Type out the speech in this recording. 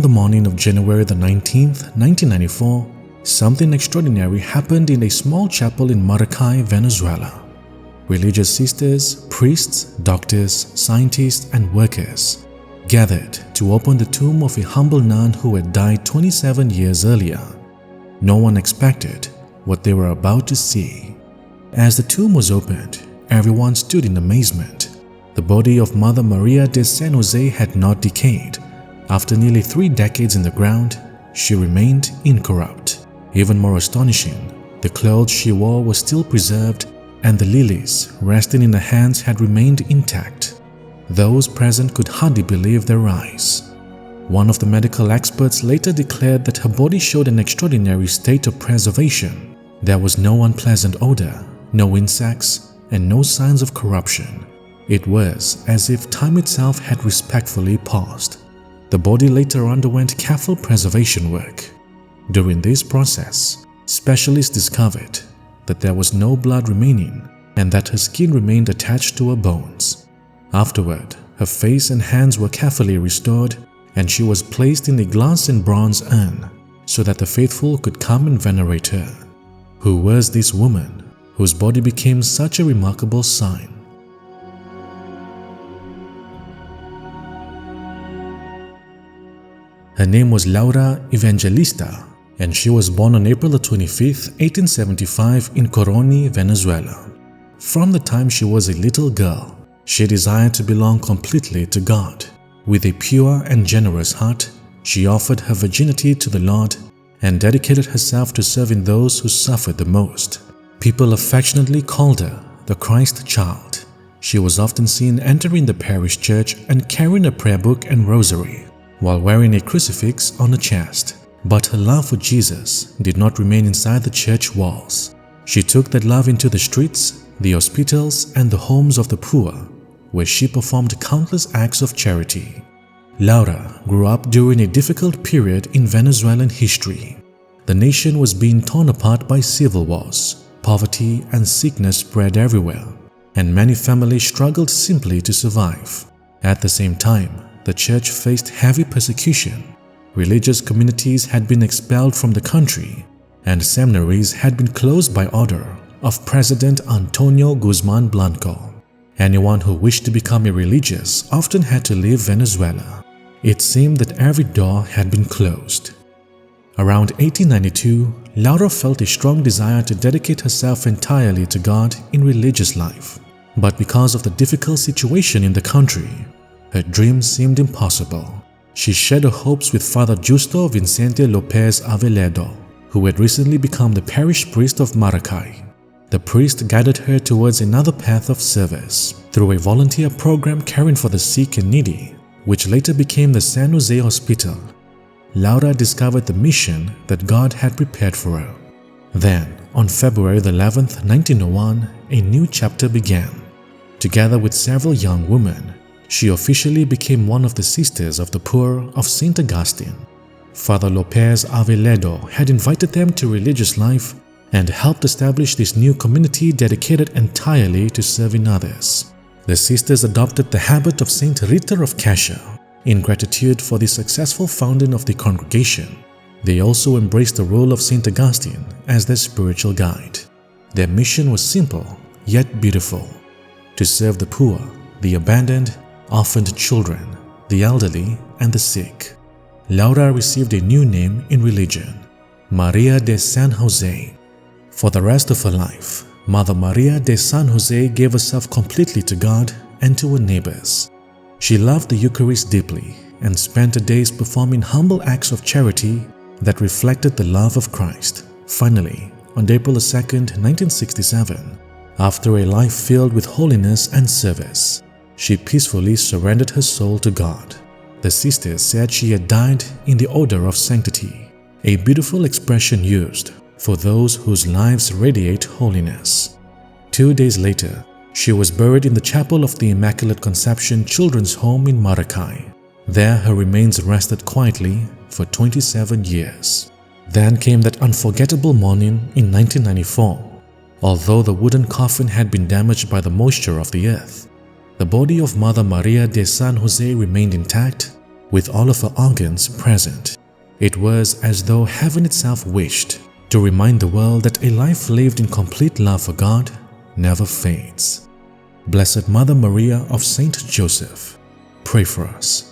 On the morning of January the 19th, 1994, something extraordinary happened in a small chapel in Maracay, Venezuela. Religious sisters, priests, doctors, scientists, and workers gathered to open the tomb of a humble nun who had died 27 years earlier. No one expected what they were about to see. As the tomb was opened, everyone stood in amazement. The body of Mother María de San José had not decayed. After nearly 3 decades in the ground, she remained incorrupt. Even more astonishing, the clothes she wore were still preserved, and the lilies resting in her hands had remained intact. Those present could hardly believe their eyes. One of the medical experts later declared that her body showed an extraordinary state of preservation. There was no unpleasant odor, no insects, and no signs of corruption. It was as if time itself had respectfully paused. The body later underwent careful preservation work. During this process, specialists discovered that there was no blood remaining and that her skin remained attached to her bones. Afterward, her face and hands were carefully restored, and she was placed in a glass and bronze urn so that the faithful could come and venerate her. Who was this woman whose body became such a remarkable sign? Her name was Laura Evangelista, and she was born on April 25, 1875 in Coroni, Venezuela. From the time she was a little girl, she desired to belong completely to God. With a pure and generous heart, she offered her virginity to the Lord and dedicated herself to serving those who suffered the most. People affectionately called her the Christ Child. She was often seen entering the parish church and carrying a prayer book and rosary, while wearing a crucifix on her chest. But her love for Jesus did not remain inside the church walls. She took that love into the streets, the hospitals, and the homes of the poor, where she performed countless acts of charity. Laura grew up during a difficult period in Venezuelan history. The nation was being torn apart by civil wars, poverty and sickness spread everywhere, and many families struggled simply to survive. At the same time, the church faced heavy persecution. Religious communities had been expelled from the country, and seminaries had been closed by order of President Antonio Guzman Blanco. Anyone who wished to become a religious often had to leave Venezuela. It seemed that every door had been closed. Around 1892, Laura felt a strong desire to dedicate herself entirely to God in religious life. But because of the difficult situation in the country, her dreams seemed impossible. She shared her hopes with Father Justo Vicente Lopez Aveledo, who had recently become the parish priest of Maracay. The priest guided her towards another path of service through a volunteer program caring for the sick and needy, which later became the San Jose Hospital. Laura discovered the mission that God had prepared for her. Then, on February 11, 1901, a new chapter began. Together with several young women, she officially became one of the Sisters of the Poor of St. Augustine. Father Lopez Aveledo had invited them to religious life and helped establish this new community dedicated entirely to serving others. The sisters adopted the habit of Saint Rita of Cascia in gratitude for the successful founding of the congregation. They also embraced the role of St. Augustine as their spiritual guide. Their mission was simple yet beautiful: to serve the poor, the abandoned, orphaned children, the elderly, and the sick. Laura received a new name in religion, María de San José. For the rest of her life, Mother María de San José gave herself completely to God and to her neighbors. She loved the Eucharist deeply and spent her days performing humble acts of charity that reflected the love of Christ. Finally, on April 2, 1967, after a life filled with holiness and service, she peacefully surrendered her soul to God. The sisters said she had died in the order of sanctity, a beautiful expression used for those whose lives radiate holiness. 2 days later, she was buried in the chapel of the Immaculate Conception Children's Home in Maracay. There her remains rested quietly for 27 years. Then came that unforgettable morning in 1994. Although the wooden coffin had been damaged by the moisture of the earth, the body of Mother María de San José remained intact, with all of her organs present. It was as though heaven itself wished to remind the world that a life lived in complete love for God never fades. Blessed Mother Maria of Saint Joseph, pray for us.